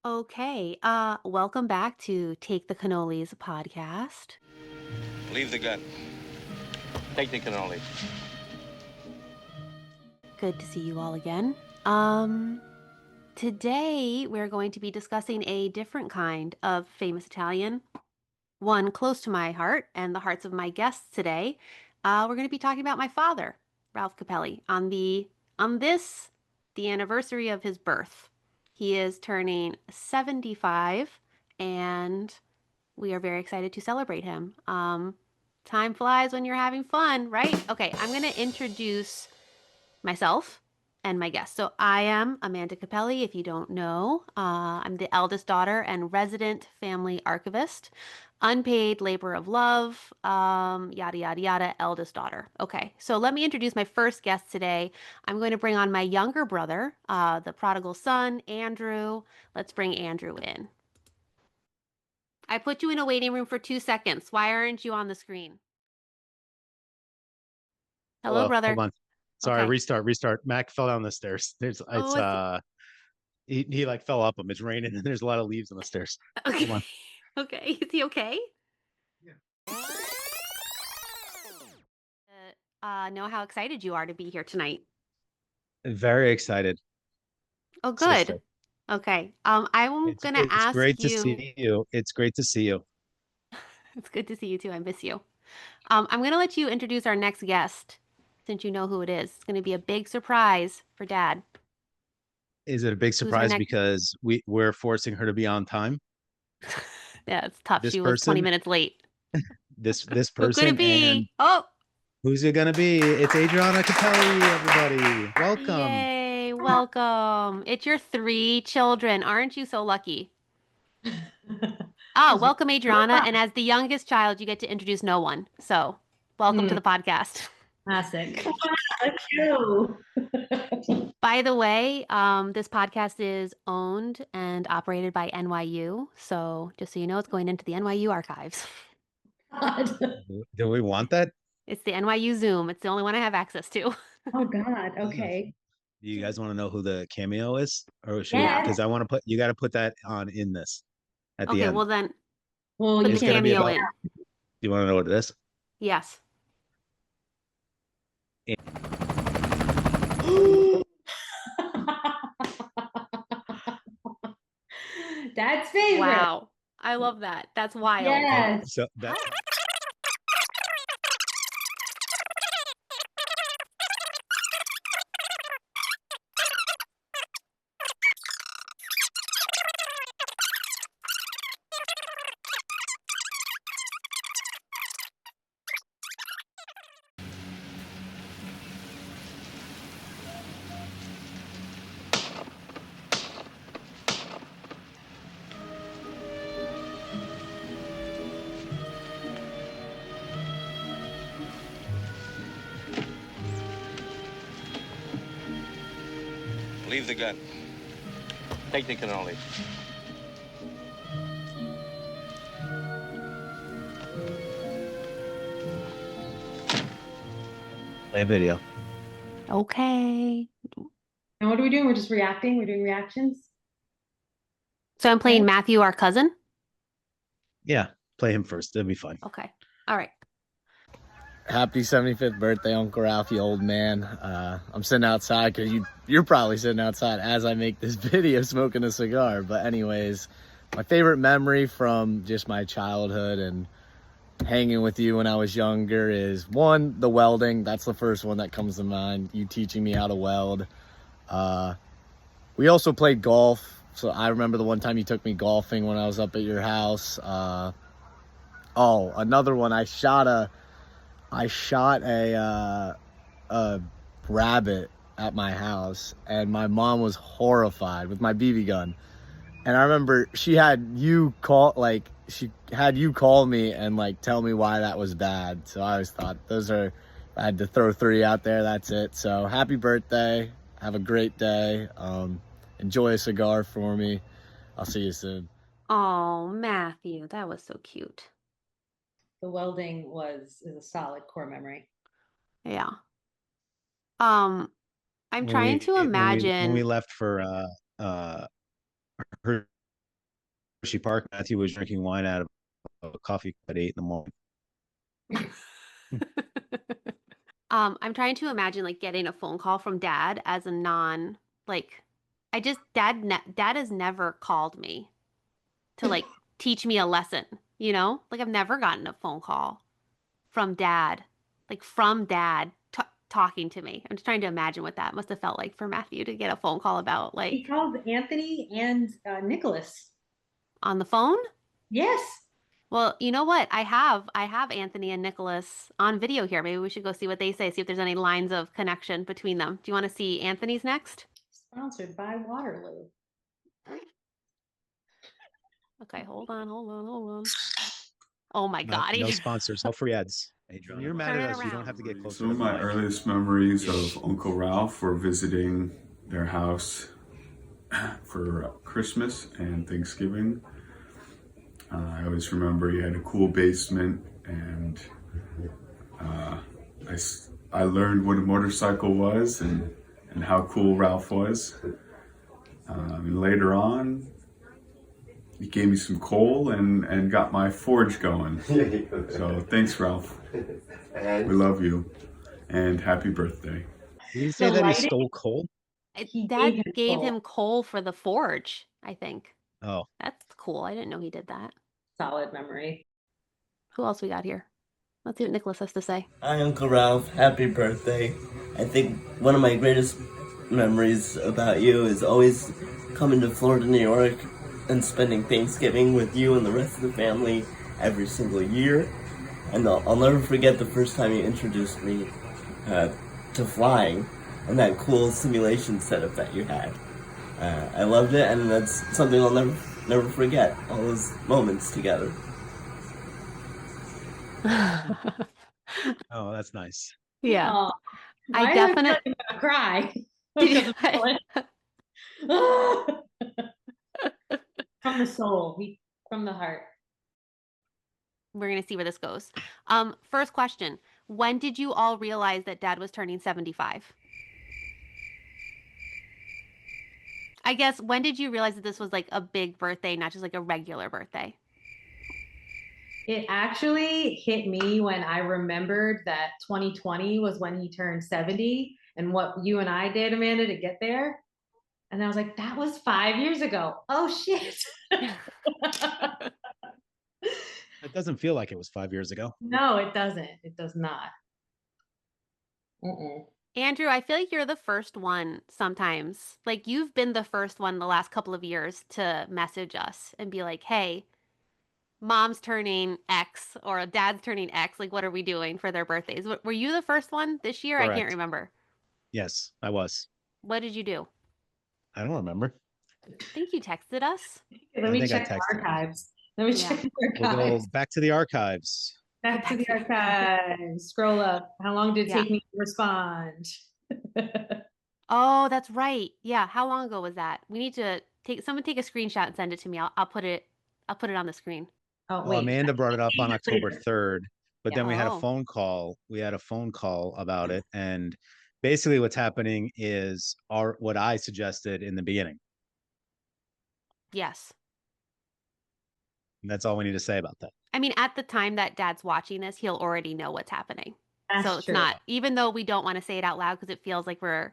Okay, welcome back to Take the Cannolis podcast. Leave the gun. Take the cannoli. Good to see you all again. Today we're going to be discussing a different kind of famous Italian, one close to my heart and the hearts of my guests today. We're going to be talking about my father, Ralph Capelli, the anniversary of his birth. He is turning 75 and we are very excited to celebrate him. Time flies when you're having fun, right? Okay, I'm going to introduce myself and my guest. So I am Amanda Capelli, if you don't know. I'm the eldest daughter and resident family archivist, unpaid labor of love, yada, yada, yada, eldest daughter. Okay, so let me introduce my first guest today. I'm going to bring on my younger brother, the prodigal son, Andrew. Let's bring Andrew in. I put you in a waiting room for 2 seconds. Why aren't you on the screen? Hello, Hello, hold brother. on. Sorry, Okay. restart. Mac fell down the stairs. There's Oh, it's he like fell up them. It's raining and there's a lot of leaves on the stairs. Hold okay. on. Okay. Is he okay? Yeah. Know how excited you are to be here tonight. Very excited, Oh, good. sister. Okay. I'm gonna It's ask great to you. see you. It's great to see you. It's good to see you too. I miss you. I'm gonna let you introduce our next guest, since you know who it is. It's gonna be a big surprise for Dad. Is it a big Who's our surprise next? because we're forcing her to be on time? Yeah, it's tough. This She was 20 person, minutes late. this Who could it person, and be? Oh, who's it gonna be? It's Adriana Capelli, everybody. Welcome. yay! Welcome. It's your three children. Aren't you so lucky? Ah, Is it- welcome, Adriana. And as the youngest child, you get to introduce no one. So, welcome to Hmm, the podcast. classic. Thank you. By the way, this podcast is owned and operated by NYU. So, just so you know, it's going into the NYU archives. God. Do we want that? It's the NYU Zoom. It's the only one I have access to. Oh God. Okay. Do you guys want to know who the cameo is, or should we? Yeah. Because Yes. I want to put you got to put that on in this at the Okay, well end. then Well, put you the It's going to can't. be cameo about. in. Do you want to know what it is? Yes. Dad's favorite. Wow. I love that. That's wild. And Yes. so that Leave the gun. Take the cannoli. play a video. Okay. And what are we doing? We're just reacting. We're doing reactions. So I'm playing Okay. Matthew, our cousin. Yeah, play him first. It'll be fun. Okay. All right. Happy 75th birthday, Uncle Ralph, you old man. I'm sitting outside because you're probably sitting outside as I make this video smoking a cigar. But anyways, my favorite memory from just my childhood and hanging with you when I was younger is one, the welding. That's the first one that comes to mind. You teaching me how to weld. We also played golf. So I remember the one time you took me golfing when I was up at your house. Another one, I shot a rabbit at my house, and my mom was horrified with my BB gun. And I remember she had you call me and like tell me why that was bad. So I always thought I had to throw three out there. That's it. So happy birthday. Have a great day. Enjoy a cigar for me. I'll see you soon. Oh, Matthew, that was so cute. The welding is a solid core memory. Yeah. I'm When trying we to when we imagine. left for her Hershey Park, Matthew was drinking wine out of a coffee cup at 8 in the morning. I'm trying to imagine like getting a phone call from dad as a non like dad has never called me to like teach me a lesson, you know? Like I've never gotten a phone call from dad, like from dad talking to me. I'm just trying to imagine what that must have felt like for Matthew to get a phone call about He like called Anthony and Nicholas. on the phone. Yes. Well, you know what? I have Anthony and Nicholas on video here. Maybe we should go see what they say, see if there's any lines of connection between them. Do you want to see Anthony's next? Sponsored by Waterloo. Okay, hold on. Oh my No, God, no he sponsors, no free ads. When you're mad Turn at it us, you don't have around. to get closer Some to of the my mic. earliest memories of Uncle Ralph were visiting their house for Christmas and Thanksgiving. I always remember he had a cool basement, and I learned what a motorcycle was and how cool Ralph was. And later on, he gave me some coal and got my forge going. So thanks, Ralph. We love you, and happy birthday. Did he say The that he lighting, stole coal? he Dad gave coal. him coal for the forge, I think. Oh, That's cool. I didn't know he did that. Solid memory. Who else we got here? Let's see what Nicholas has to say. Hi, Uncle Ralph. Happy birthday. I think one of my greatest memories about you is always coming to Florida, New York, and spending Thanksgiving with you and the rest of the family every single year. And I'll never forget the first time you introduced me to flying and that cool simulation setup that you had. I loved it, and that's something I'll never forget. All those moments together. oh, that's nice. Yeah. Oh, I why definitely am I gonna cry? Did you- From the soul, from the heart. We're gonna see where this goes. First question. When did you all realize that Dad was turning 75? I guess when did you realize that this was like a big birthday, not just like a regular birthday? It actually hit me when I remembered that 2020 was when he turned 70 and what you and I did, Amanda, to get there. And I was like, that was 5 years ago. Oh, shit. It doesn't feel like it was 5 years ago. No, it doesn't. It does not. Mm-mm. Andrew, I feel like you're the first one sometimes. Like you've been the first one the last couple of years to message us and be like, hey, mom's turning X or dad's turning X. Like, what are we doing for their birthdays? Were you the first one this year? I can't Correct. remember. Yes, I was. What did you do? I don't remember. I think you texted us. Let I me think I check the texted. archives. Let me Yeah. check the We'll go archives. back to the archives. Back to the archives. Scroll up. How long did it Yeah. take me to respond? Oh, that's right. Yeah. How long ago was that? We need to someone take a screenshot and send it to me. I'll put it on the screen. Oh, Well, wait. Amanda brought it up on October Later. 3rd, but Yeah. then we had a Oh. phone call. We had a phone call about it. And basically what's happening is what I suggested in the beginning. Yes. And that's all we need to say about that. I mean, at the time that dad's watching this, he'll already know what's happening. That's So it's true. not, even though we don't want to say it out loud because it feels like we're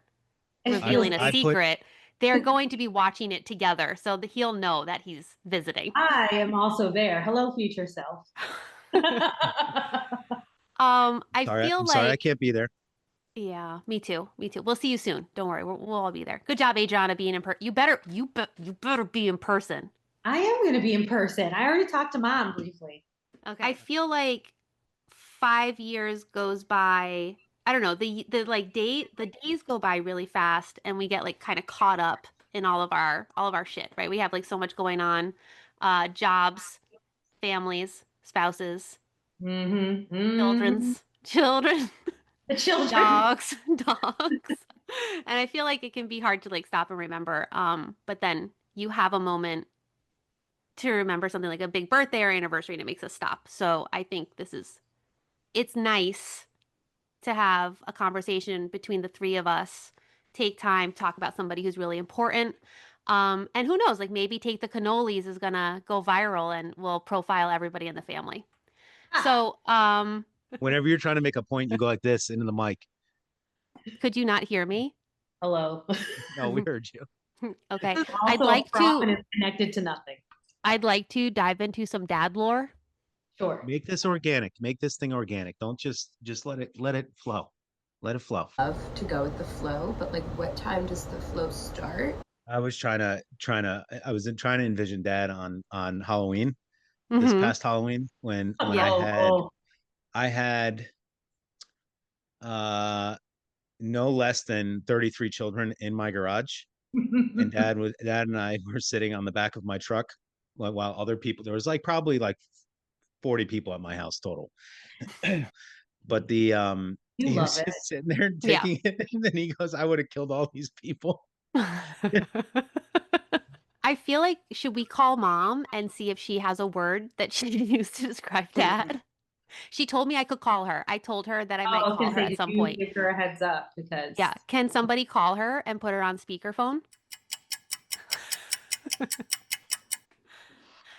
It revealing feels a I put- secret, they're going to be watching it together. So that he'll know that he's visiting. I am also there. Hello, future self. I feel I'm sorry I like, can't be there. yeah, me too. Me too. We'll see you soon. Don't worry. We'll all be there. Good job, Adriana, being in person. You better be in person. I am going to be in person. I already talked to mom briefly. Okay. I feel like 5 years goes by. I don't know. The days go by really fast, and we get like kind of caught up in all of our shit, right? We have like so much going on, jobs, families, spouses, Mm-hmm. children, The children. dogs, and I feel like it can be hard to like stop and remember. But then you have a moment to remember something like a big birthday or anniversary, and it makes us stop. So I think it's nice to have a conversation between the three of us, take time, talk about somebody who's really important. And who knows, like maybe Take the Cannolis is gonna go viral and will profile everybody in the family. So, Whenever you're trying to make a point, you go like this into the mic. could you not hear me? Hello. No, we heard you. Okay. I'd Also, a like prop to and it's connected to nothing. I'd like to dive into some dad lore. Sure. Make this organic. Make this thing organic. Don't just let it flow. Let it flow. Love to go with the flow, but like what time does the flow start? I was trying to trying to envision dad on Halloween, this Mm-hmm. past Halloween when Oh, I had uh no less than 33 children in my garage, and dad and I were sitting on the back of my truck while other people, there was like probably like 40 people at my house total. But you he love was it. just sitting there Yeah. taking it, and then he goes, I would have killed all these people. I feel like should we call mom and see if she has a word that she can use to describe dad? She told me I could call her. I told her that I Oh, might I was call gonna her say, at did some you point. give her a heads up? Because Yeah. Can somebody call her and put her on speakerphone?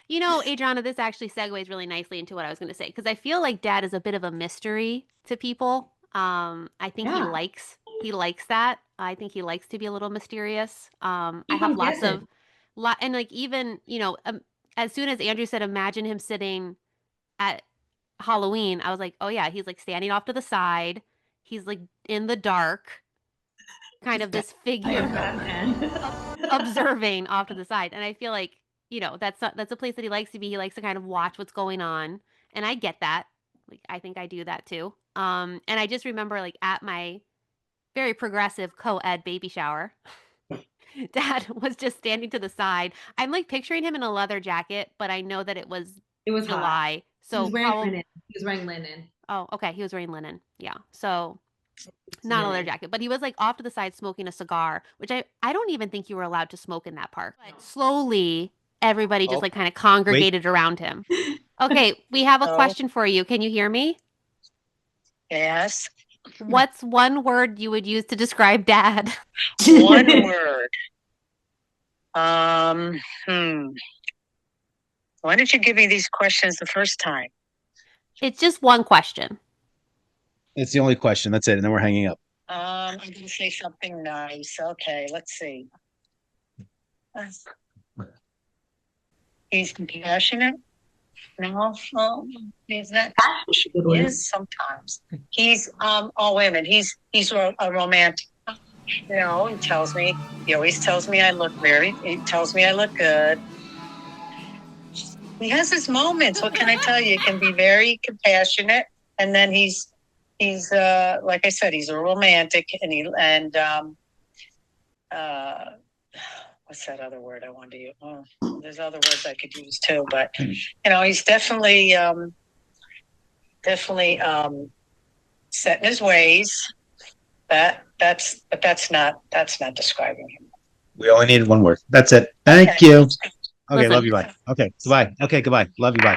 You know, Adriana, this actually segues really nicely into what I was going to say because I feel like dad is a bit of a mystery to people. I think yeah, he likes that. I think he likes to be a little mysterious. I keep have them lots guessing. of and like even, as soon as Andrew said imagine him sitting at Halloween, I was like, "Oh yeah, he's like standing off to the side. He's like in the dark, kind of this I am figure Batman. observing off to the side." And I feel like, that's a place that he likes to be. He likes to kind of watch what's going on. And I get that. Like I think I do that too. And I just remember like at my very progressive co-ed baby shower, dad was just standing to the side. I'm like picturing him in a leather jacket, but I know that it was It was hot. July. He So was wearing probably linen. He was wearing linen. oh, okay, he was wearing linen. Yeah. So It's not a leather linen. jacket, but he was like off to the side smoking a cigar, which I don't even think you were allowed to smoke in that park. But slowly, everybody just Oh, like kind of wait. congregated around him. Okay, we have a Oh, question for you. Can you hear me? yes. What's one word you would use to describe dad? One word. Um, hmm. Why did you give me these questions the first time? It's just one question. It's the only question. That's it. And then we're hanging up. I'm gonna say something nice. Okay, let's see. He's compassionate. No, he's not. Good He one. is sometimes. He's oh wait a minute. He's a romantic. You know, he always tells me I look he tells me I look good. He has his moments. What can I tell you? He can be very compassionate, and then he's like I said, he's a romantic, and what's that other word I wanted to use? Oh, there's other words I could use too, but he's definitely set in his ways. That's not describing him. We only needed one word. That's it. Thank Okay. you. Okay, Listen. love you. Bye. Okay, goodbye. Okay, goodbye. Love you. Bye.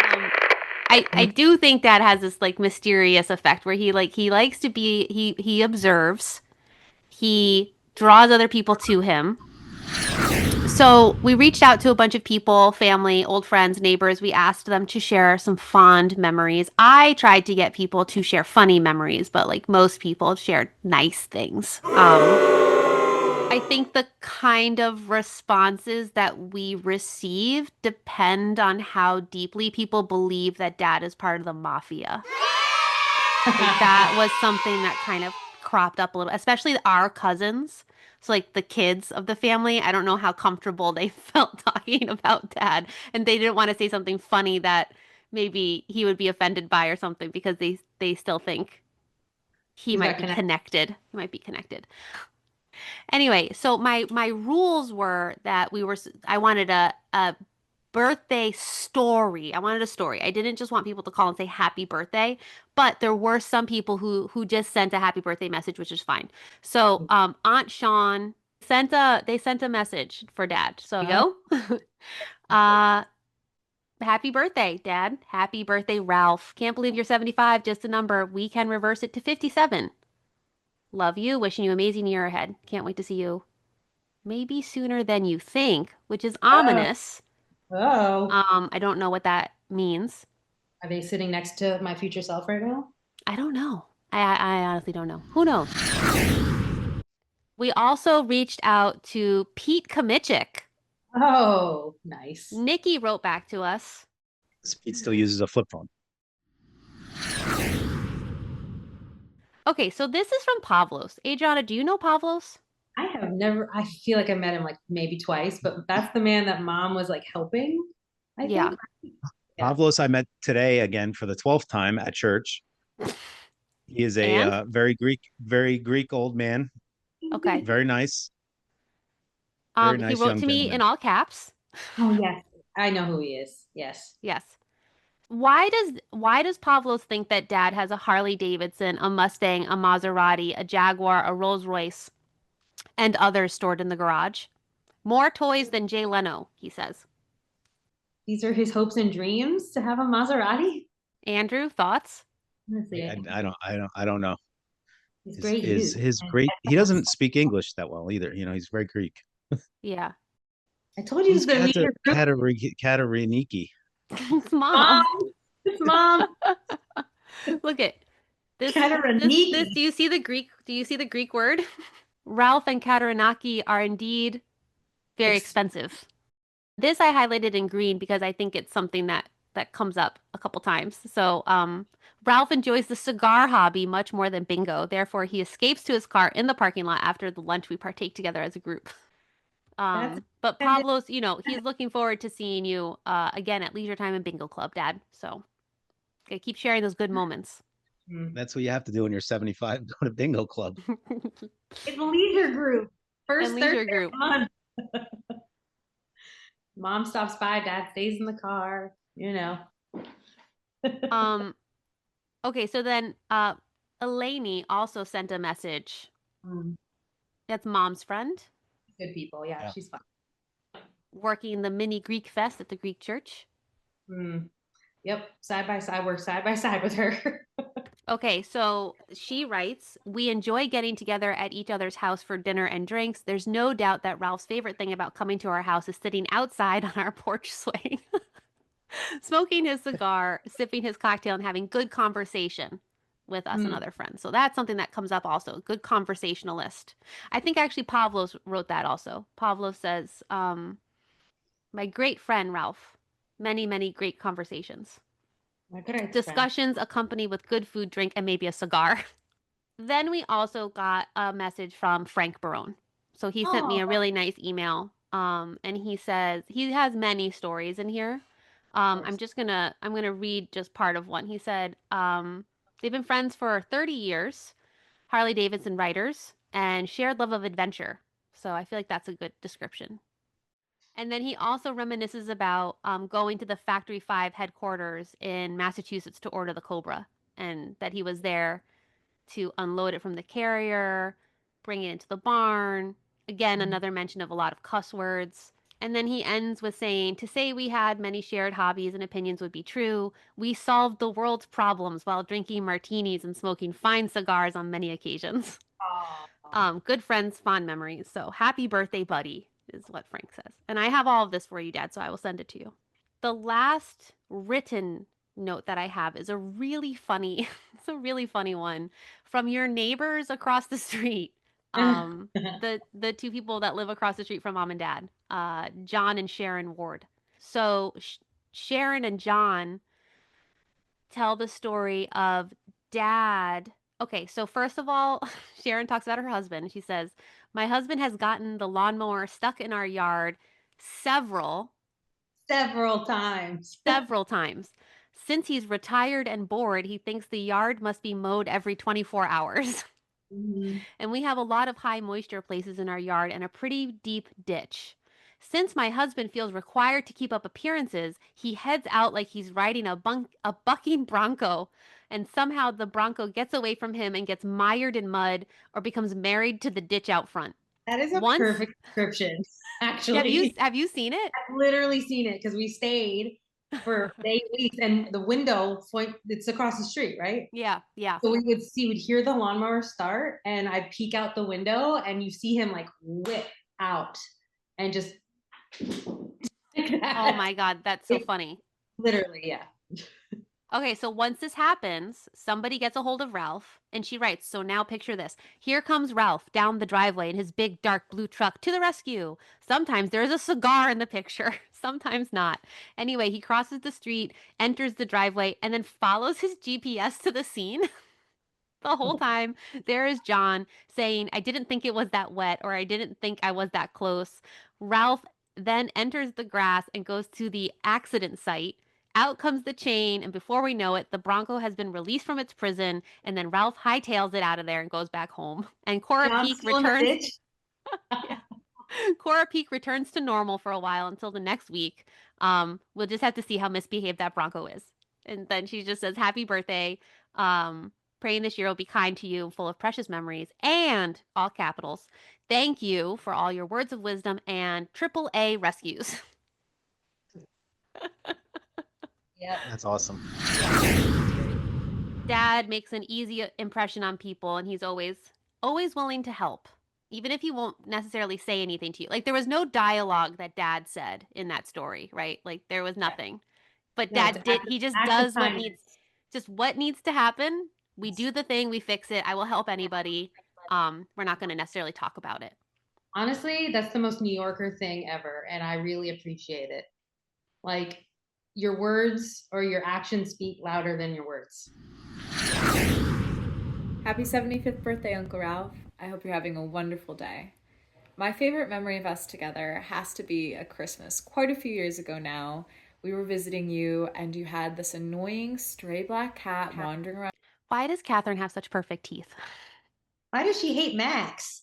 I do think dad has this like mysterious effect where he likes to be he observes, he draws other people to him. So we reached out to a bunch of people, family, old friends, neighbors. We asked them to share some fond memories. I tried to get people to share funny memories, but like most people shared nice things. I think the kind of responses that we receive depend on how deeply people believe that dad is part of the mafia. Like that was something that kind of cropped up a little, especially our cousins. So like the kids of the family, I don't know how comfortable they felt talking about dad, and they didn't want to say something funny that maybe he would be offended by or something because they still think he He's might got be connected. connected. He might be connected. Anyway, so my rules were that I wanted a birthday story. I wanted a story. I didn't just want people to call and say happy birthday, but there were some people who just sent a happy birthday message, which is fine. So Aunt Sean they sent a message for dad. So here we go. Happy birthday, Dad. Happy birthday, Ralph. Can't believe you're 75, just a number. We can reverse it to 57. Love you. Wishing you an amazing year ahead. Can't wait to see you maybe sooner than you think, which is Oh. ominous. Oh. I don't know what that means. Are they sitting next to my future self right now? I don't know. I honestly don't know. Who knows? We also reached out to Pete Kamichik. Oh, nice. Nikki wrote back to us. Pete still uses a flip phone. Okay, so this is from Pavlos. Adriana, do you know Pavlos? I have never, I feel like I met him like maybe twice, but that's the man that mom was like helping, I Yeah. think. Yeah. Pavlos, I met today again for the 12th time at church. He is a And? very Greek old man. Okay. Very nice. Very He nice wrote young to me in gentleman. all caps. Oh, yes. I know who he is. Yes. Yes. Why does Pavlos think that dad has a Harley Davidson, a Mustang, a Maserati, a Jaguar, a Rolls Royce, and others stored in the garage? More toys than Jay Leno, he says. These are his hopes and dreams to have a Maserati. Andrew, thoughts? Honestly, I don't know. he's Is great is youth. his And great? He doesn't speak English that well either. He's very Greek. Yeah. I told you Who's the leader. Katariniki? It's Mom, mom. it's mom. Look at this. Kataraniki. Do you see the Greek? Do you see the Greek word? Ralph and Katarinaki are indeed very expensive. This I highlighted in green because I think it's something that comes up a couple times. So, Ralph enjoys the cigar hobby much more than bingo. Therefore, he escapes to his car in the parking lot after the lunch we partake together as a group. That's But Pablo's, he's looking forward to seeing you again at Leisure Time and Bingo Club, Dad. So, okay, keep sharing those good moments. That's what you have to do when you're 75. Go to bingo club. it's a leisure group. First And leisure Thursday group. of the month. Mom stops by, dad stays in the car, Okay, so then Eleni also sent a message. That's mom's friend. Good people, yeah. She's fun. Working the mini Greek fest at the Greek church. Yep, side by side, work side by side with her. Okay, so she writes, we enjoy getting together at each other's house for dinner and drinks. There's no doubt that Ralph's favorite thing about coming to our house is sitting outside on our porch swing, smoking his cigar, sipping his cocktail, and having good conversation with us and other friends. So that's something that comes up also. Good conversationalist. I think actually Pavlos wrote that also. Pavlos says, my great friend Ralph, many, many great conversations. Discussions accompanied with good food, drink, and maybe a cigar. Then we also got a message from Frank Barone. So he sent me a really nice email. And he says he has many stories in here. I'm gonna read just part of one. He said, they've been friends for 30 years, Harley Davidson riders, and shared love of adventure. So I feel like that's a good description. And then he also reminisces about going to the Factory 5 headquarters in Massachusetts to order the Cobra, and that he was there to unload it from the carrier, bring it into the barn. Again, another mention of a lot of cuss words. And then he ends with saying, to say we had many shared hobbies and opinions would be true. We solved the world's problems while drinking martinis and smoking fine cigars on many occasions. Good friends, fond memories. So happy birthday, buddy, is what Frank says. And I have all of this for you, Dad, so I will send it to you. The last written note that I have is a really funny, it's a really funny one from your neighbors across the street. The two people that live across the street from mom and dad, John and Sharon Ward. So Sharon and John tell the story of dad. Okay, so first of all, Sharon talks about her husband. She says, my husband has gotten the lawnmower stuck in our yard several times. Several times. Since he's retired and bored, he thinks the yard must be mowed every 24 hours. And we have a lot of high moisture places in our yard and a pretty deep ditch. Since my husband feels required to keep up appearances, he heads out like he's riding a bucking bronco, and somehow the bronco gets away from him and gets mired in mud or becomes married to the ditch out front. That is a perfect description, actually. Have you seen it? I've literally seen it because we stayed for 8 weeks and the window it's across the street, right? Yeah. So we'd hear the lawnmower start and I'd peek out the window and you see him like whip out and just Oh my God, that's so funny. literally, yeah. Okay, so once this happens, somebody gets a hold of Ralph and she writes, so now picture this. Here comes Ralph down the driveway in his big dark blue truck to the rescue. Sometimes there is a cigar in the picture, sometimes not. Anyway, he crosses the street, enters the driveway, and then follows his GPS to the scene. The whole time there is John saying, I didn't think it was that wet, or I didn't think I was that close. Ralph then enters the grass and goes to the accident site. Out comes the chain, and before we know it, the Bronco has been released from its prison, and then Ralph hightails it out of there and goes back home. And Cora John's Peak still in the returns. ditch. Yeah. Cora Peak returns to normal for a while until the next week. We'll just have to see how misbehaved that Bronco is. And then she just says, Happy birthday. Praying this year will be kind to you, full of precious memories, and all capitals. Thank you for all your words of wisdom and triple A rescues. Yep. That's awesome. Dad makes an easy impression on people, and he's always willing to help, even if he won't necessarily say anything to you. Like there was no dialogue that Dad said in that story, right? Like there was nothing. But No, it's Dad did. He just act of does what kindness. needs to happen. We do the thing. We fix it. I will help anybody. We're not going to necessarily talk about it. Honestly, that's the most New Yorker thing ever, and I really appreciate it. Like your words or your actions speak louder than your words. Happy 75th birthday, Uncle Ralph. I hope you're having a wonderful day. My favorite memory of us together has to be a Christmas quite a few years ago now. We were visiting you and you had this annoying stray black cat wandering around. Why does Catherine have such perfect teeth? Why does she hate Max?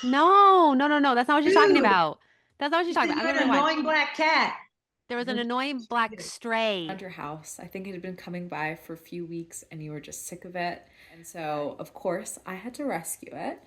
No. That's not what she's talking Dude, about. That's not what she's talking about. I'm you're going to an rewind. annoying black cat. There was an annoying black stray. Around your house. I think it had been coming by for a few weeks and you were just sick of it. And so, of course, I had to rescue it.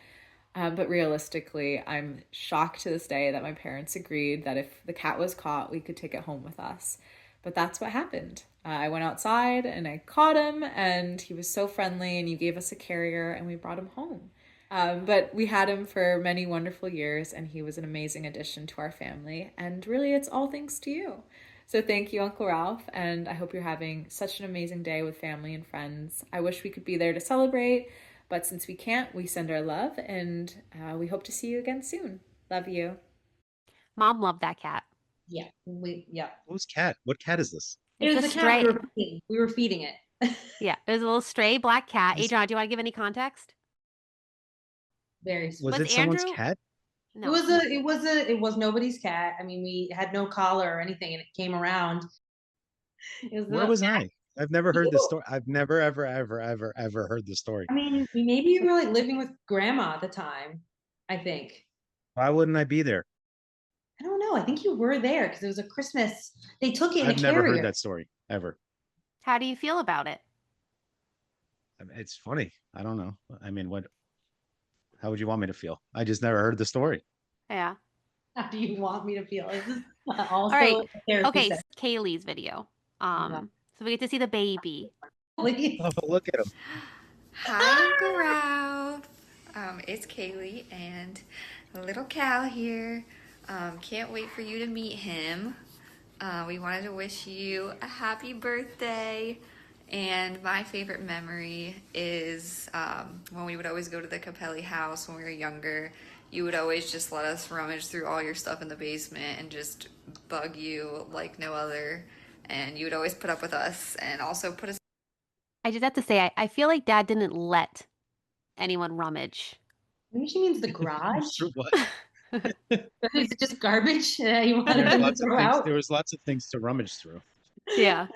But realistically, I'm shocked to this day that my parents agreed that if the cat was caught, we could take it home with us. But that's what happened. I went outside and I caught him and he was so friendly and you gave us a carrier and we brought him home. But we had him for many wonderful years and he was an amazing addition to our family. And really, it's all thanks to you. So thank you, Uncle Ralph, and I hope you're having such an amazing day with family and friends. I wish we could be there to celebrate, but since we can't, we send our love, and we hope to see you again soon. Love you. Mom loved that cat. Yeah, Whose cat? What cat is this? It was It's the a cat stray. we were feeding it. Yeah, it was a little stray black cat. Is- Adrian, do you want to give any context? Very sweet. Was Was it someone's Andrew- cat? No. It was nobody's cat. I mean, we had no collar or anything, and it came around. Where was I? I've never heard this story. I've never, ever, ever, ever, ever heard this story. I mean, maybe you were like living with grandma at the time. I think. Why wouldn't I be there? I don't know. I think you were there because it was a Christmas. They took it in I've a never carrier. heard that story ever. How do you feel about it? It's funny. I don't know. I mean, how would you want me to feel? I just never heard the story. Yeah. How do you want me to feel? Is this also All right. a therapy Okay, session? Kaylee's video. So we get to see the baby. Please. Oh, look at him. Hi, Uncle Ralph. It's Kaylee and little Cal here. Can't wait for you to meet him. We wanted to wish you a happy birthday. And my favorite memory is when we would always go to the Capelli house when we were younger. You would always just let us rummage through all your stuff in the basement and just bug you like no other. And you would always put up with us and also put us. I just have to say, I feel like Dad didn't let anyone rummage. Maybe she means the garage. Through what? Is it just garbage that you wanted There was them to lots of throw things. out? There was lots of things to rummage through. Yeah.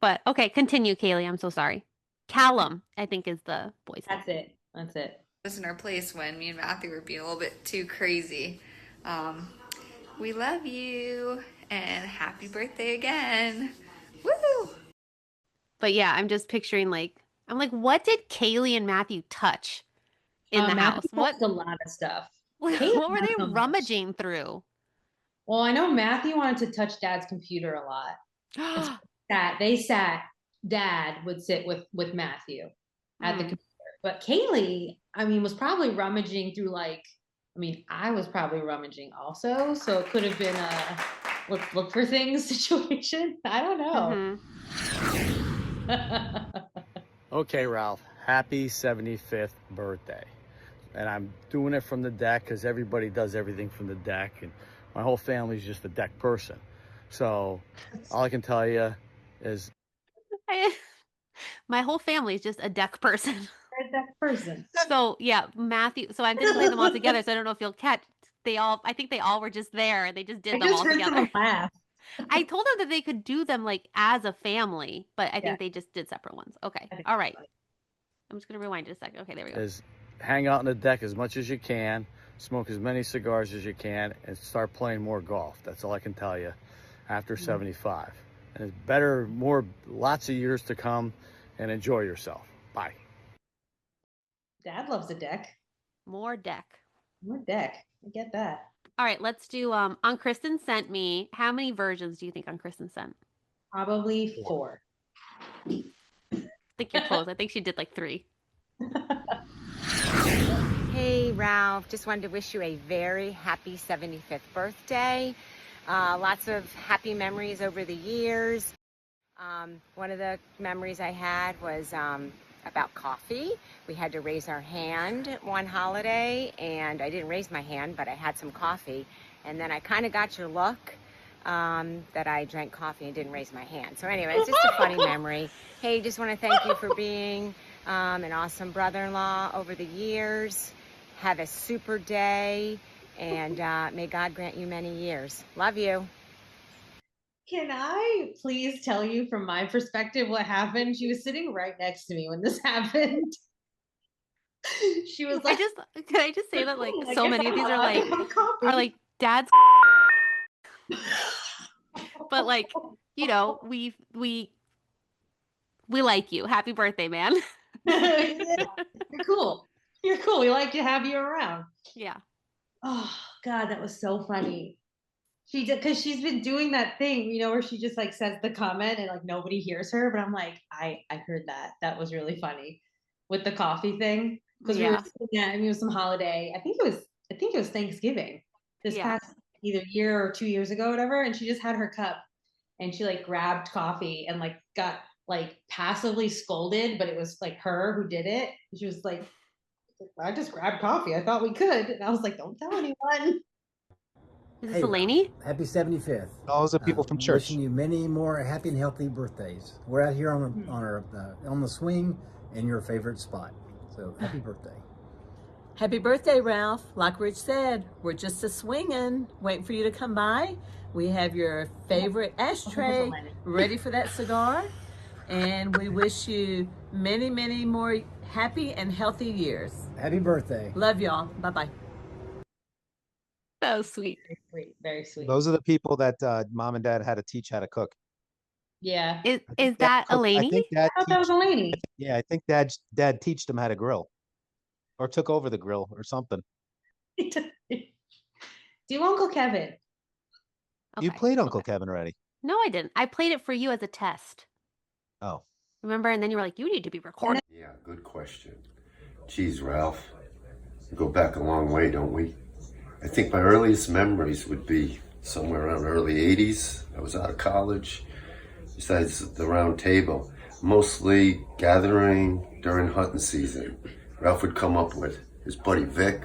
But okay, continue, Kaylee. I'm so sorry. Callum, I think, is the boy's name. That's it. Us in our place when me and Matthew were being a little bit too crazy. We love you and happy birthday again. Woo! But yeah, I'm just picturing I'm like, what did Kaylee and Matthew touch in the house? Matthew What touched a lot of stuff. what Kaylee were not they so much. rummaging through? Well, I know Matthew wanted to touch Dad's computer a lot. Dad would sit with Matthew at the computer. But Kaylee, I mean, was probably rummaging through like I mean, I was probably rummaging also, so it could have been a look for things situation. I don't know. Okay, Ralph, happy 75th birthday. And I'm doing it from the deck because everybody does everything from the deck, and my whole family's just a deck person. So all I can tell you is My whole family is just a deck person. A deck person. So yeah, Matthew. So I didn't play them all together. So I don't know if you'll catch. I think they all were just there. They just did I them just all heard together. someone laugh. I told them that they could do them like as a family, but I think Yeah. they just did separate ones. Okay. I think All right. that's I'm just gonna rewind it a second. Okay, there we go. is hang out on the deck as much as you can, smoke as many cigars as you can, and start playing more golf. That's all I can tell you after 75. And it's better, lots of years to come, and enjoy yourself. Bye. Dad loves a deck. More deck. More deck. I get that. All right, let's do On Kristen Sent Me. How many versions do you think On Kristen sent? Probably 4. I think you're close. I think she did like 3. Hey Ralph, just wanted to wish you a very happy 75th birthday. Lots of happy memories over the years. One of the memories I had was about coffee. We had to raise our hand one holiday, and I didn't raise my hand, but I had some coffee. And then I kind of got your look that I drank coffee and didn't raise my hand. So anyway, it's just a funny memory. Hey, just want to thank you for being an awesome brother-in-law over the years. Have a super day, and may God grant you many years. Love you. Can I please tell you from my perspective what happened? She was sitting right next to me when this happened. She was like, Can I just say that like I so guess many of I'm these allowed to have coffee. are like dad's but like, you know, we like you. Happy birthday, man. Yeah, you're cool. You're cool. We like to have you around. Yeah. Oh God, that was so funny. She did, because she's been doing that thing, you know, where she just like says the comment and like nobody hears her. But I'm like, I heard that. That was really funny with the coffee thing. Because we were sitting at, I mean, it was some holiday. I think it was Thanksgiving this past either year or 2 years ago, whatever. And she just had her cup and she like grabbed coffee and like got like passively scolded, but it was like her who did it. She was like, I just grabbed coffee. I thought we could. And I was like, don't tell anyone. Is this Elaney? Happy 75th. Those are people from church. Wishing you many more happy and healthy birthdays. We're out here on the swing in your favorite spot. So happy birthday. Happy birthday, Ralph. Like Rich said, we're just a swinging, waiting for you to come by. We have your favorite ashtray ready for that cigar. And we wish you many, many more happy and healthy years. Happy birthday. Love y'all. Bye-bye. That was sweet. Very sweet. Very sweet. Those are the people that mom and dad had to teach how to cook. Yeah. Is that Elaney? I think dad I thought that was Elaney. Yeah, I think dad taught them how to grill, or took over the grill, or something. Do Uncle Kevin. You played Uncle Kevin already. No, I didn't. I played it for you as a test. Oh. Remember? And then you were like, you need to be recorded. Yeah, good question. Geez, Ralph, we go back a long way, don't we? I think my earliest memories would be somewhere around early 80s. I was out of college. Besides the round table, mostly gathering during hunting season. Ralph would come up with his buddy Vic.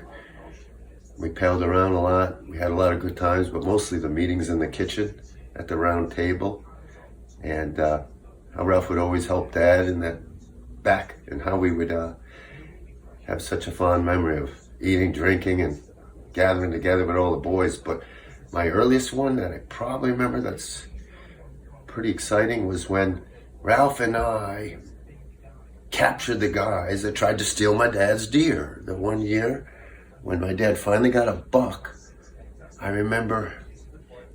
We paled around a lot. We had a lot of good times, but mostly the meetings in the kitchen at the round table. And how Ralph would always help Dad in that back, and how we would have such a fond memory of eating, drinking, and gathering together with all the boys. But my earliest one that I probably remember that's pretty exciting was when Ralph and I captured the guys that tried to steal my dad's deer. The one year when my dad finally got a buck, I remember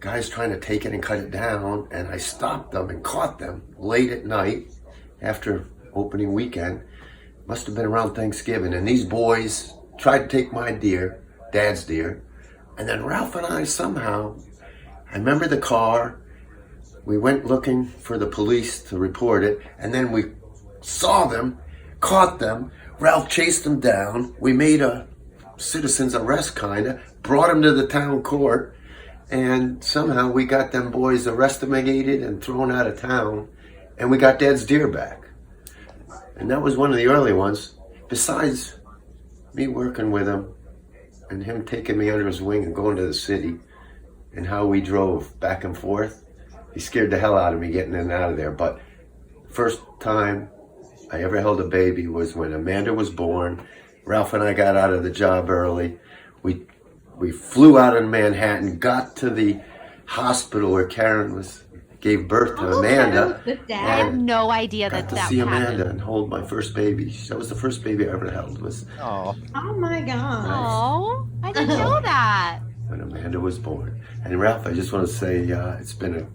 guys trying to take it and cut it down, and I stopped them and caught them late at night after opening weekend. Must have been around Thanksgiving, and these boys tried to take my deer, Dad's deer, and then Ralph and I somehow, I remember the car, we went looking for the police to report it, and then we saw them, caught them, Ralph chased them down, we made a citizen's arrest, kinda. Brought him to the town court, and somehow we got them boys arrested and thrown out of town, and we got Dad's deer back. And that was one of the early ones. Besides me working with him and him taking me under his wing and going to the city, and how we drove back and forth, he scared the hell out of me getting in and out of there. But first time I ever held a baby was when Amanda was born. Ralph and I got out of the job early. We flew out of Manhattan, got to the hospital where Karen gave birth to Amanda. I have no idea Got that to that see Amanda happened. and hold my first baby. That was the first baby I ever held. Oh my God. Oh, I didn't know that. When Amanda was born. And Ralph, I just want to say it's been a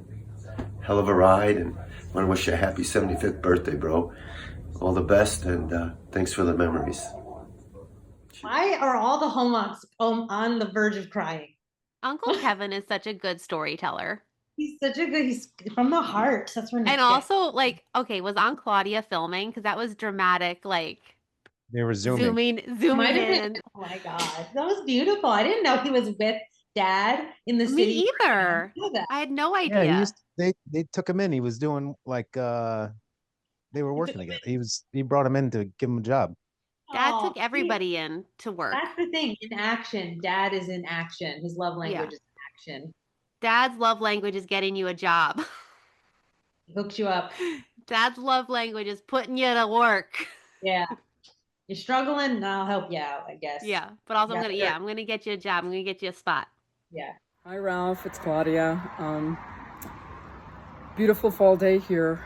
hell of a ride, and I want to wish you a happy 75th birthday, bro. All the best, and thanks for the memories. Why are all the homeworks on the verge of crying? Uncle Kevin is such a good storyteller. He's from the heart. That's where. And also, like, okay, was Aunt Claudia filming? Because that was dramatic, like they were zooming Might have in. been, oh my God, that was beautiful. I didn't know he was with Dad in the city. Me either. I had no idea. Yeah, they took him in. He was doing like they were working together. He brought him in to give him a job. Dad took everybody in to work. That's the thing. In action, Dad is in action. His love language is action. Dad's love language is getting you a job. He hooks you up. Dad's love language is putting you to work. Yeah. You're struggling, I'll help you out, I guess. Yeah, but also I'm gonna get you a job. I'm gonna get you a spot. Yeah. Hi Ralph, it's Claudia. Beautiful fall day here.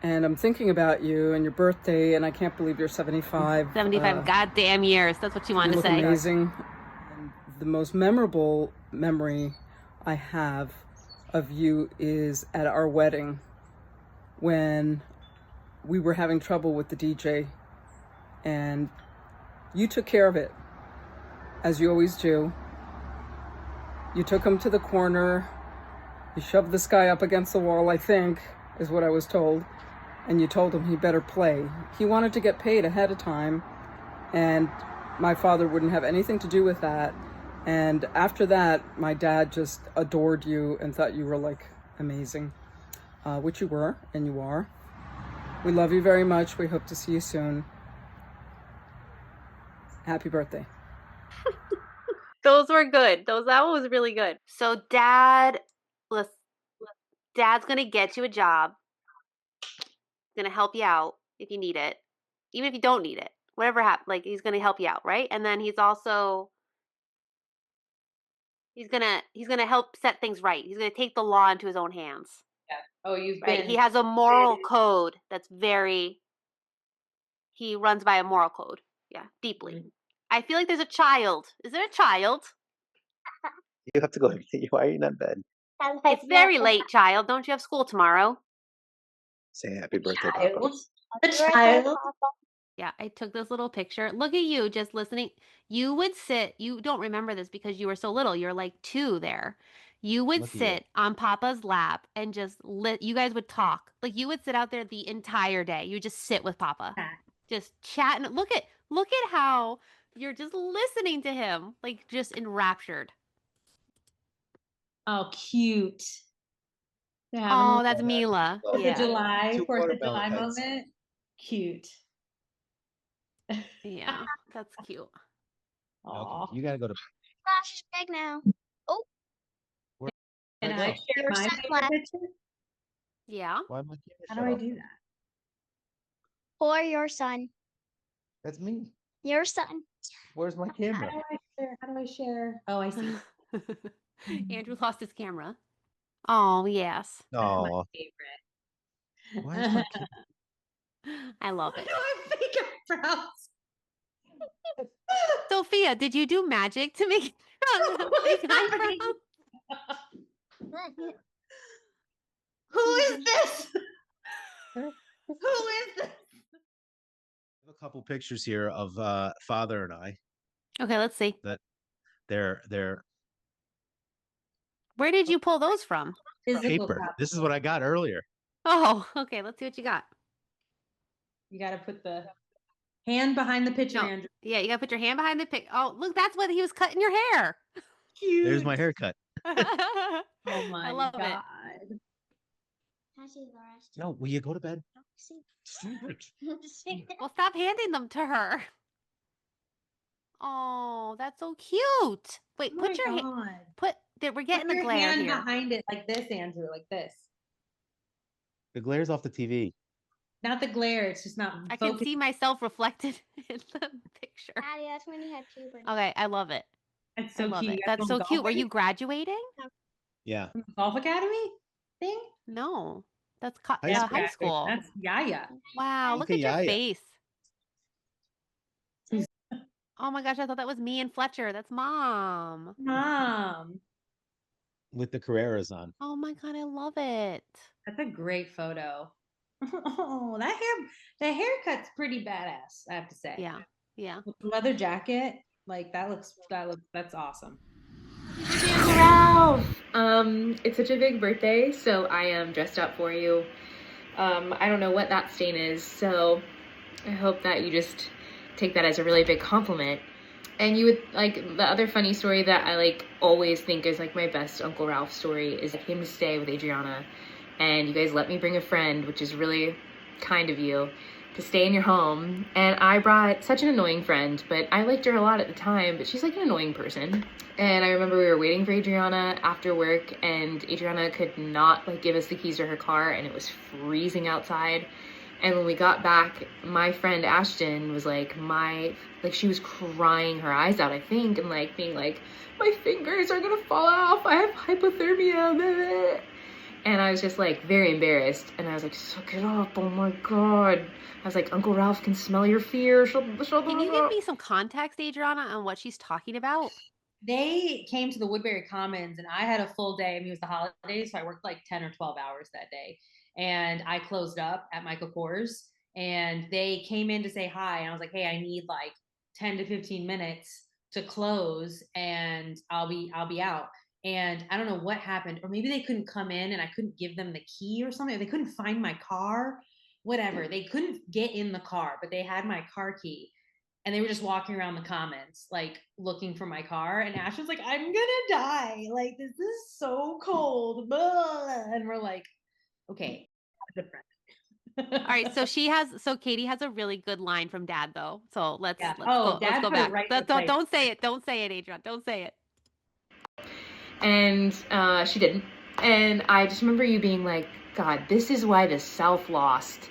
And I'm thinking about you and your birthday, and I can't believe you're 75. 75 goddamn years. That's what you wanted to say. Amazing. And the most memorable memory I have of you is at our wedding when we were having trouble with the DJ, and you took care of it, as you always do. You took him to the corner, you shoved this guy up against the wall, I think, is what I was told, and you told him he better play. He wanted to get paid ahead of time, and my father wouldn't have anything to do with that. And after that, my dad just adored you and thought you were like amazing, which you were, and you are. We love you very much. We hope to see you soon. Happy birthday. Those were good. That one was really good. So Dad's gonna get you a job. Gonna help you out if you need it, even if you don't need it. Whatever happens, like he's gonna help you out, right? And then he's also he's gonna help set things right. He's gonna take the law into his own hands. Yeah. Oh, He has a moral code that's he runs by a moral code. Yeah, deeply. Mm-hmm. I feel like there's a child. Is there a child? You have to go. Why are you not in bed? It's very late, child. Don't you have school tomorrow? Say happy birthday, Papa. A child. Yeah, I took this little picture. Look at you just listening. You would sit, you don't remember this because you were so little. You're like 2 there. You would sit on Papa's lap and just you guys would talk. Like you would sit out there the entire day. You would just sit with Papa. Just chat and look at how you're just listening to him, like just enraptured. Oh, cute. Oh, that's Mila. The July 4th of July moment. Cute. Yeah, that's cute. Okay, you gotta go to. Gosh, it's big now. Oh. Can I share my favorite picture? Yeah. How do I do that? Or your son. That's me. Your son. Where's my camera? How do I share? Oh, I see. Andrew lost his camera. Oh, yes. Oh. My favorite. Why is my I love it. I think I'm proud. Sophia, did you do magic to make Who is this? Who is this? I have a couple pictures here of father and I. Okay, let's see. That they're Where did you pull those from? paper. This is what I got earlier. Oh, okay. Let's see what you got. You got to put the. Hand behind the picture, No. Andrew. Yeah, you gotta put your hand behind the pic. Oh, look, that's what he was cutting your hair. Cute. There's my haircut. Oh my I love God. it. No, will you go to bed? Well, stop handing them to her. Oh, that's so cute. Wait, Oh put my your hand. God. We're getting Put the your glare hand here. behind it like this, Andrew, like this. The glare's off the TV. Not the glare. It's just not I can focused. see myself reflected in the picture. Daddy, that's when you had puberty. Okay, I love it. It's I so love cute. it. You guys That's going so cute. Were golfing? you graduating? Yeah. From the golf academy thing? No, that's High school. high school. That's Yaya. Wow, look at your Yaya. face. Oh my gosh, I thought that was me and Fletcher. That's Mom. Mom. With the Carreras on. Oh my God, I love it. That's a great photo. Oh, the haircut's pretty badass, I have to say. Yeah, yeah. With the leather jacket, like that's awesome. Ralph! It's such a big birthday, so I am dressed up for you. I don't know what that stain is, so I hope that you just take that as a really big compliment. And you would, like, the other funny story that I, like, always think is, like, my best Uncle Ralph story is I came to stay with Adriana, and you guys let me bring a friend, which is really kind of you, to stay in your home. And I brought such an annoying friend, but I liked her a lot at the time, but she's like an annoying person. And I remember we were waiting for Adriana after work, and Adriana could not, like, give us the keys to her car, and it was freezing outside. And when we got back, my friend Ashton was like, she was crying her eyes out, I think, and like being like, my fingers are gonna fall off, I have hypothermia. And I was just like very embarrassed, and I was like, suck it up, oh my God. I was like, Uncle Ralph can smell your fear. Can Can you give me some context, Adriana, on what she's talking about? They came to the Woodbury Commons, and I had a full day. I mean, it was the holidays, so I worked like 10 or 12 hours that day. And I closed up at Michael Kors, and they came in to say hi. And I was like, hey, I need like 10 to 15 minutes to close, and I'll be out. And I don't know what happened, or maybe they couldn't come in and I couldn't give them the key or something. Or they couldn't find my car, whatever. They couldn't get in the car, but they had my car key. And they were just walking around the commons, like looking for my car. And Ash was like, I'm gonna die. Like, this is so cold. Blah. And we're like, okay, good friend. All right, so Katie has a really good line from Dad though. So let's Yeah. go Dad put it back. right in the place. Don't say it. Don't say it, Adrian. Don't say it. And she didn't. And I just remember you being like, God, this is why the South lost.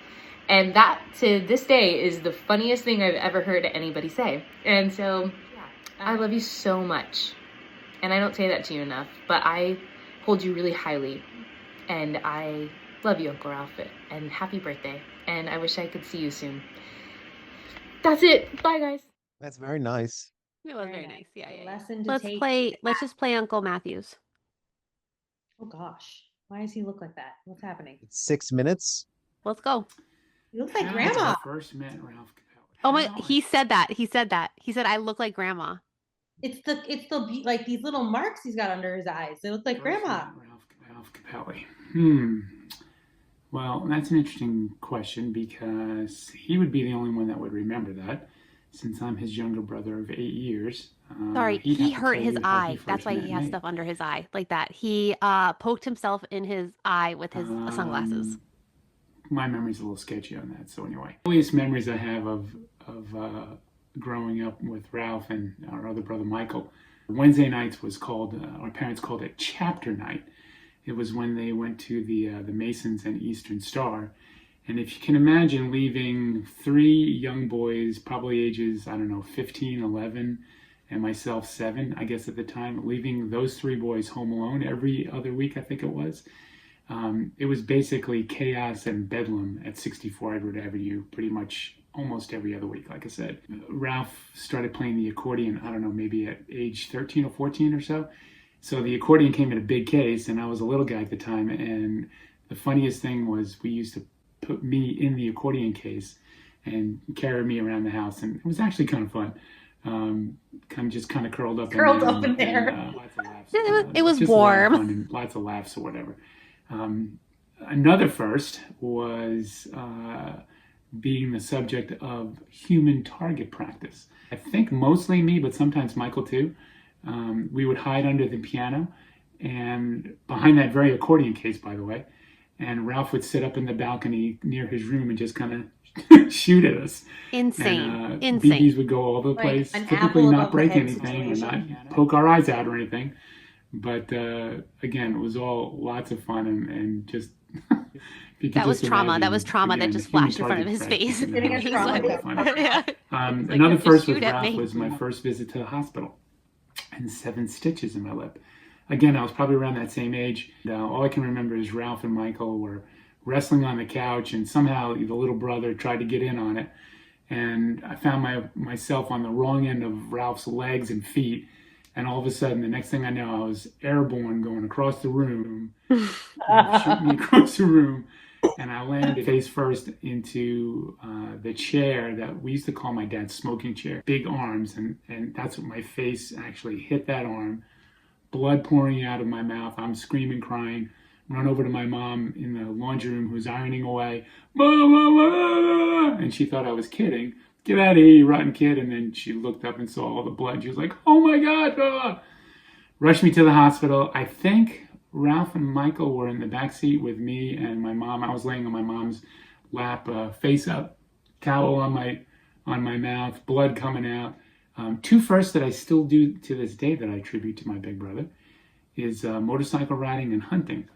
And that, to this day, is the funniest thing I've ever heard anybody say. And so, I love you so much. And I don't say that to you enough, but I hold you really highly. And I love you, Uncle Ralph, and happy birthday. And I wish I could see you soon. That's it. Bye, guys. That's very nice. It was very nice. Yeah. Lesson to Let's take. Let's just play Uncle Matthews. Oh gosh, why does he look like that? What's happening? It's 6 minutes. Let's go. He looks like Grandma. First met Ralph Capelli. Oh my! He said that. He said I look like Grandma. It's the like these little marks he's got under his eyes. They look like Grandma. Ralph Capelli. Well, that's an interesting question because he would be the only one that would remember that, since I'm his younger brother of 8 years. Sorry, he'd have he to hurt tell his you how he eye. first That's why met he has me. stuff under his eye like that. He poked himself in his eye with his sunglasses. My memory's a little sketchy on that. So anyway, the earliest memories I have of growing up with Ralph and our other brother Michael, Wednesday nights was called, our parents called it chapter night. It was when they went to the Masons and Eastern Star. And if you can imagine leaving 3 young boys, probably ages, 15, 11, and myself 7, I guess at the time, leaving those 3 boys home alone every other week, I think it was. It was basically chaos and bedlam at 64 Edward Avenue, pretty much almost every other week, like I said. Ralph started playing the accordion, maybe at age 13 or 14 or so. So the accordion came in a big case, and I was a little guy at the time. And the funniest thing was we used to put me in the accordion case and carry me around the house. And it was actually kind of fun. Kind of curled up in there. Lots of laughs. It was Just warm. A lot of fun and lots of laughs or whatever. Another first was being the subject of human target practice. I think mostly me, but sometimes Michael too. We would hide under the piano and behind that very accordion case, by the way, and Ralph would sit up in the balcony near his room and just kind of shoot at us. Insane. And Insane. BBs would go all over the Like place, an typically apple not above the break head anything or situation. not poke our eyes out or anything. But again, it was all lots of fun and just That was trauma. That was trauma that just flashed in front of his face. Yeah. Another "Just first with shoot at Ralph me." was my first visit to the hospital and 7 stitches in my lip. Again, I was probably around that same age. All I can remember is Ralph and Michael were wrestling on the couch, and somehow the little brother tried to get in on it. And I found myself on the wrong end of Ralph's legs and feet. And all of a sudden, the next thing I know, I was airborne going across the room, shooting me across the room. And I landed face first into the chair that we used to call my dad's smoking chair. Big arms, and that's what my face actually hit that arm. Blood pouring out of my mouth. I'm screaming, crying. Run over to my mom in the laundry room who's ironing away. Mama! And she thought I was kidding. Get out of here, you rotten kid. And then she looked up and saw all the blood. She was like, oh my God. Ah! Rushed me to the hospital. I think Ralph and Michael were in the back seat with me and my mom. I was laying on my mom's lap, face up, towel on my mouth, blood coming out. 2 firsts that I still do to this day that I attribute to my big brother is motorcycle riding and hunting.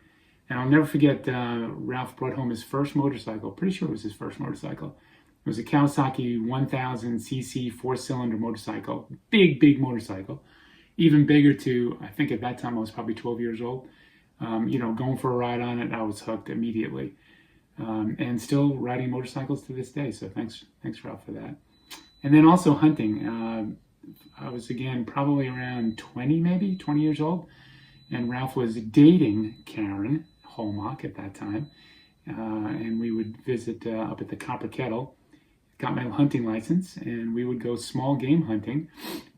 And I'll never forget, Ralph brought home his first motorcycle. Pretty sure it was his first motorcycle. It was a Kawasaki 1000cc 4-cylinder motorcycle. Big motorcycle. Even bigger too. I think at that time I was probably 12 years old. Going for a ride on it, I was hooked immediately. And still riding motorcycles to this day. So thanks Ralph for that. And then also hunting. I was again probably around 20 years old. And Ralph was dating Karen Holmock at that time. And we would visit up at the Copper Kettle. Got my hunting license, and we would go small game hunting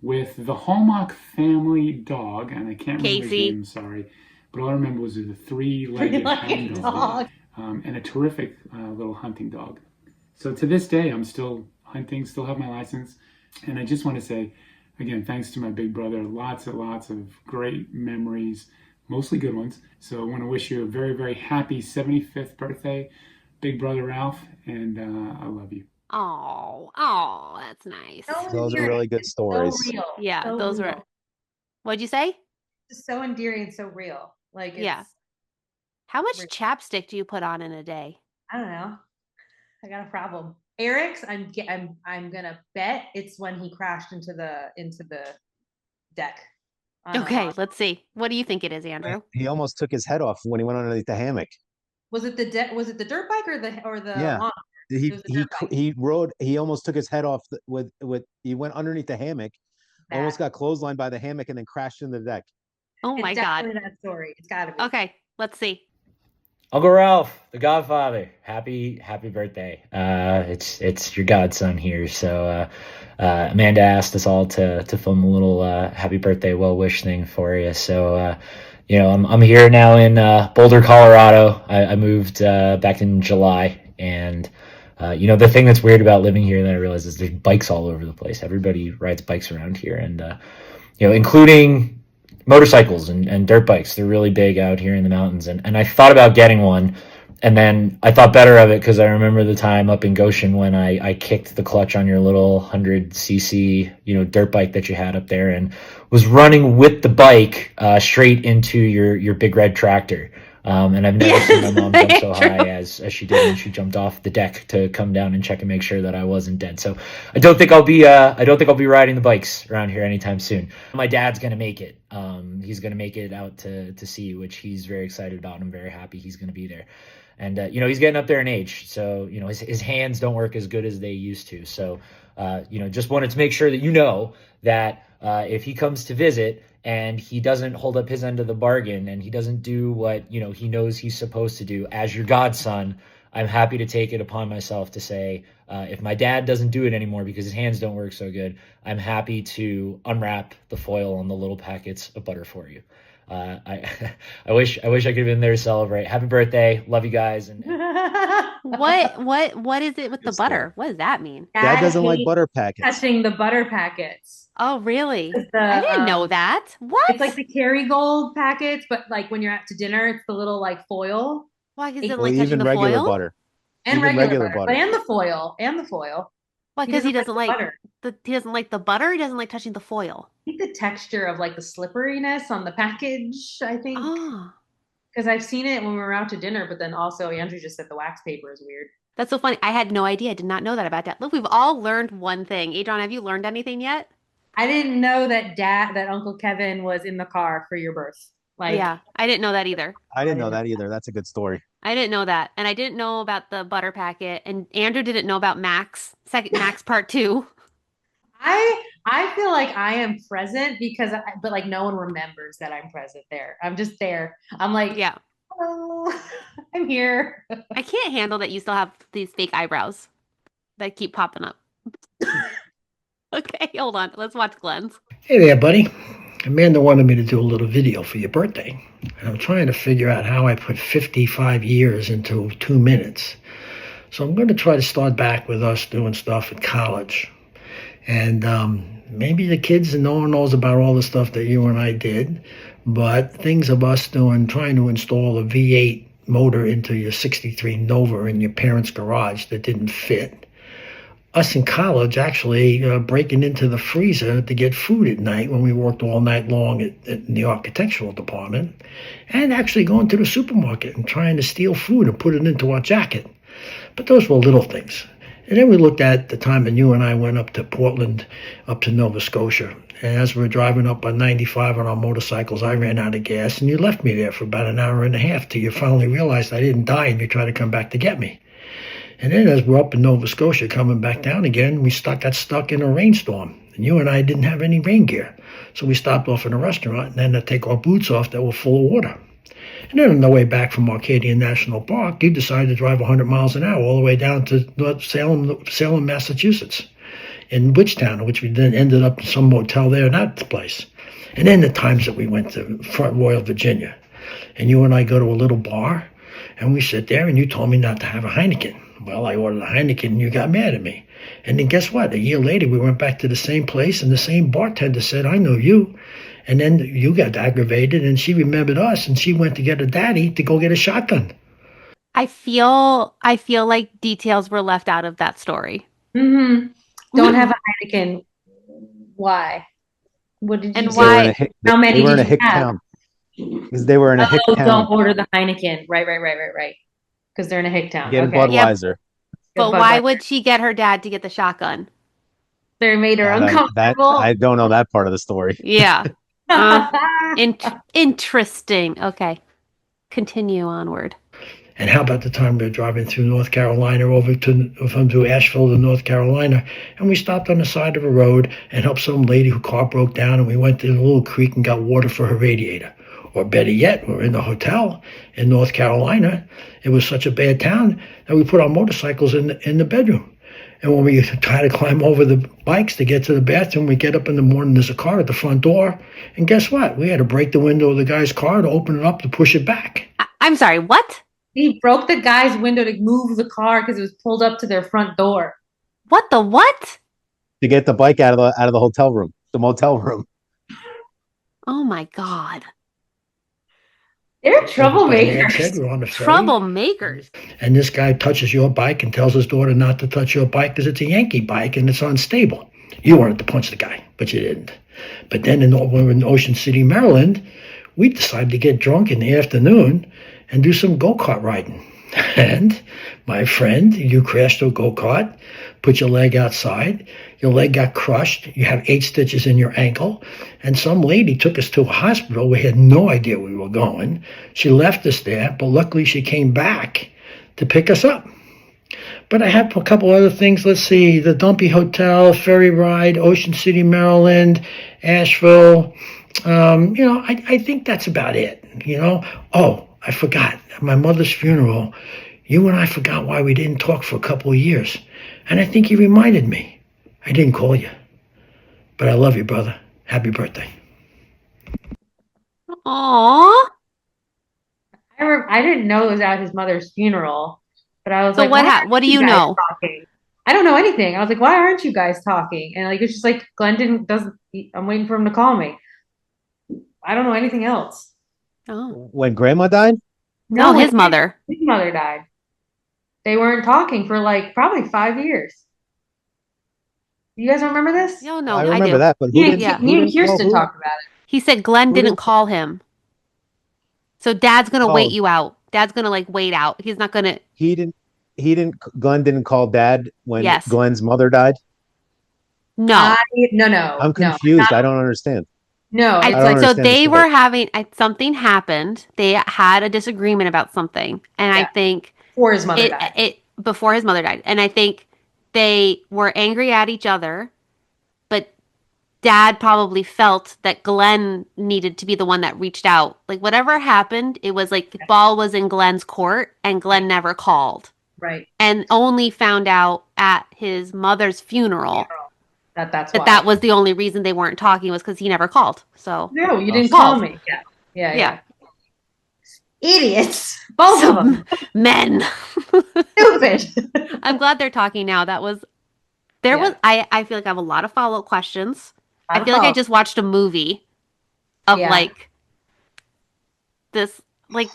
with the Hallmark family dog, and I can't remember his Casey. name, sorry, but all I remember was a 3-legged hound dog, and a terrific little hunting dog. So to this day, I'm still hunting, still have my license, and I just want to say, again, thanks to my big brother, lots and lots of great memories, mostly good ones. So I want to wish you a very, very happy 75th birthday, big brother Ralph, and I love you. Oh, that's nice. Those are really good stories. So real. Yeah, so those real. were. What'd you say? Just so endearing and so real. Like it's, Yeah. How much chapstick do you put on in a day? I don't know. I got a problem. Eric's, I'm gonna bet it's when he crashed into the deck. Okay, let's see. What do you think it is, Andrew? He almost took his head off when he went underneath the hammock. Was it the was it the dirt bike or the Yeah. lawn? He almost took his head off with he went underneath the hammock, almost got clotheslined by the hammock, and then crashed into the deck. Oh my God. Definitely that story. It's gotta be. Okay, let's see. Uncle Ralph, the Godfather, happy birthday. It's your godson here. So Amanda asked us all to film a little happy birthday well wish thing for you. So I'm here now in Boulder, Colorado. I moved back in July, and the thing that's weird about living here that I realize is there's bikes all over the place. Everybody rides bikes around here, and including motorcycles and dirt bikes. They're really big out here in the mountains. And I thought about getting one, and then I thought better of it because I remember the time up in Goshen when I kicked the clutch on your little 100cc, dirt bike that you had up there and was running with the bike straight into your big red tractor. And I've never seen my mom jump so high as she did when she jumped off the deck to come down and check and make sure that I wasn't dead. So I don't think I'll be riding the bikes around here anytime soon. My dad's gonna make it. He's gonna make it out to see you, which he's very excited about. I'm very happy he's gonna be there. And he's getting up there in age, so his hands don't work as good as they used to. So just wanted to make sure that that if he comes to visit and he doesn't hold up his end of the bargain and he doesn't do what he knows he's supposed to do as your godson, I'm happy to take it upon myself to say, if my dad doesn't do it anymore because his hands don't work so good, I'm happy to unwrap the foil on the little packets of butter for you. I I wish I could have been there to celebrate. Happy birthday. Love you guys. And What is it with the story. butter? What does that mean? Dad Dad doesn't like hates butter packets. touching the butter packets. Oh, really? The I didn't know that. What? It's like the Kerrygold packets, but like when you're out to dinner, it's the little like foil. Why? Because he It- doesn't Well, like touching even the regular foil? butter. and Even regular regular butter, butter. and the foil, and the foil. Why? Because he like doesn't the like butter. he doesn't like the butter. He doesn't like touching the foil. I think the texture of like the slipperiness on the package. I think Oh, because I've seen it when we were out to dinner, but then also Andrew just said the wax paper is weird. that's so funny. I had no idea. I did not know that about Dad. Look, we've all learned one thing. Adrian, have you learned anything yet? I didn't know that Uncle Kevin was in the car for your birth. Like, Yeah, I didn't know that either. I didn't know that either. That's a good story. I didn't know that, and I didn't know about the butter packet. And Andrew didn't know about Max Part 2. I feel like I am present but like no one remembers that I'm present there. I'm just there. I'm like, Yeah, oh, I'm here. I can't handle that you still have these fake eyebrows that keep popping up. Okay, hold on. Let's watch Glenn's. Hey there, buddy. Amanda wanted me to do a little video for your birthday. And I'm trying to figure out how I put 55 years into 2 minutes. So I'm going to try to start back with us doing stuff at college. And maybe the kids, and no one knows about all the stuff that you and I did, but things of us trying to install a V8 motor into your 63 Nova in your parents' garage that didn't fit. Us in college actually breaking into the freezer to get food at night when we worked all night long in the architectural department, and actually going to the supermarket and trying to steal food and put it into our jacket. But those were little things. And then we looked at the time when you and I went up to Portland, up to Nova Scotia. And as we were driving up on 95 on our motorcycles, I ran out of gas, and you left me there for about an hour and a half till you finally realized I didn't die and you tried to come back to get me. And then as we're up in Nova Scotia coming back down again, we got stuck in a rainstorm. And you and I didn't have any rain gear. So we stopped off in a restaurant and then to take our boots off that were full of water. And then on the way back from Arcadia National Park, you decided to drive 100 miles an hour all the way down to North Salem, Massachusetts, in Wichtown, which we then ended up in some motel there in that place. And then the times that we went to Front Royal, Virginia. And you and I go to a little bar, and we sit there, and you told me not to have a Heineken. Well, I ordered a Heineken, and you got mad at me. And then guess what? A year later, we went back to the same place, and the same bartender said, I know you. And then you got aggravated, and she remembered us, and she went to get her daddy to go get a shotgun. I feel like details were left out of that story. Mm-hmm. Don't have a Heineken. Why? What did you And do? why? How many They were in did a you hick have? town. Because they were in a hick Oh, town. don't order the Heineken. Right. Because they're in a hick town. Get a Okay. Budweiser. But why would she get her dad to get the shotgun? They made her That uncomfortable. I don't know that part of the story. Yeah. Interesting. Okay. Continue onward. And how about the time we were driving through North Carolina to Asheville to North Carolina, and we stopped on the side of a road and helped some lady whose car broke down, and we went to the little creek and got water for her radiator. Or better yet, we're in the hotel in North Carolina. It was such a bad town that we put our motorcycles in the bedroom. And when we try to climb over the bikes to get to the bathroom, we get up in the morning, there's a car at the front door. And guess what? We had to break the window of the guy's car to open it up to push it back. I'm sorry, what? He broke the guy's window to move the car because it was pulled up to their front door. What the what? To get the bike out of the hotel room, the motel room. Oh my God. They're troublemakers. Said we're on the ferry, Troublemakers. and this guy touches your bike and tells his daughter not to touch your bike because it's a Yankee bike and it's unstable. You wanted to punch the guy, but you didn't. But then when we were in Ocean City, Maryland, we decided to get drunk in the afternoon and do some go-kart riding. And my friend, you crashed a go-kart, put your leg outside, your leg got crushed, you have 8 stitches in your ankle, and some lady took us to a hospital. We had no idea where we were going. She left us there, but luckily she came back to pick us up. But I have a couple other things. Let's see, the Dumpy Hotel, ferry ride, Ocean City, Maryland, Asheville. I think that's about it, Oh, I forgot. At my mother's funeral, you and I forgot why we didn't talk for a couple of years. And I think you reminded me. I didn't call you. But I love you, brother. Happy birthday. Aw. I didn't know it was at his mother's funeral, but I was So like, why aren't what do you you guys know? talking? I don't know anything. I was like, why aren't you guys talking? And like, it's just like I'm waiting for him to call me. I don't know anything else. Oh. When grandma died? No, when his mother. his mother died. They weren't talking for like probably 5 years. You guys don't remember this? No, no, I I remember do. that, but Me and, Yeah. who me and didn't call Kirsten who? talked about it. He said Glenn Who didn't didn't call him. So dad's gonna wait oh you out. Dad's gonna like wait out. He's not gonna. Glenn didn't call dad when Yes. Glenn's mother died? No. I'm No, confused. I don't understand. no. I It's don't like So understand the they story. were having something happened. They had a disagreement about something, and I think before his mother died. it before his mother died, and I think they were angry at each other, but dad probably felt that Glenn needed to be the one that reached out. Like whatever happened, it was like the ball was in Glenn's court, and Glenn never called, Right. and only found out at his mother's funeral That's that why. that was the only reason they weren't talking was because he never called. So No, you he didn't call called. me. Yeah. Yeah. Idiots. Both of them. Men. Stupid. I'm glad they're talking now. I feel like I have a lot of follow-up questions. I feel like I just watched a movie of like this, like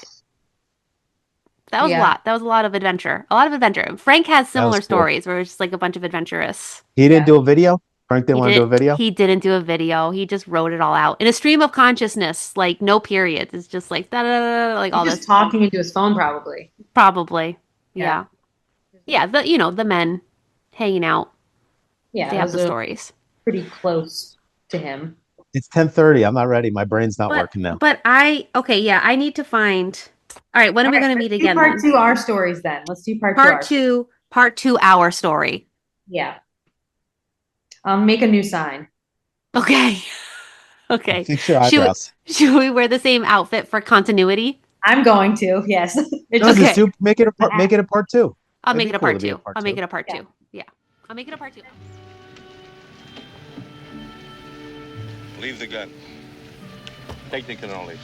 that was a lot. That was a lot of adventure. A lot of adventure. Frank has That was similar cool. stories where it's just like a bunch of adventurous. He didn't do a video? Frank didn't want to do a video? He didn't do a video. He just wrote it all out in a stream of consciousness, like no periods. It's just like da da da, like all Just this. talking into his phone, probably. Probably, yeah. The men hanging out. Yeah, They have those the are stories. pretty close to him. It's 10:30. I'm not ready. My brain's not working now. But I need to find. All right, when are we going to meet again? Part two, our stories. Then let's do part two. Part two, our story. Yeah. Make a new sign. Okay. Okay. Fix your eyebrows. Should we wear the same outfit for continuity? I'm going to. Yes. Make it a part two. I'll make it a part two. I'll make it a part two. Yeah. I'll make it a part two. Leave the gun. Take the cannoli.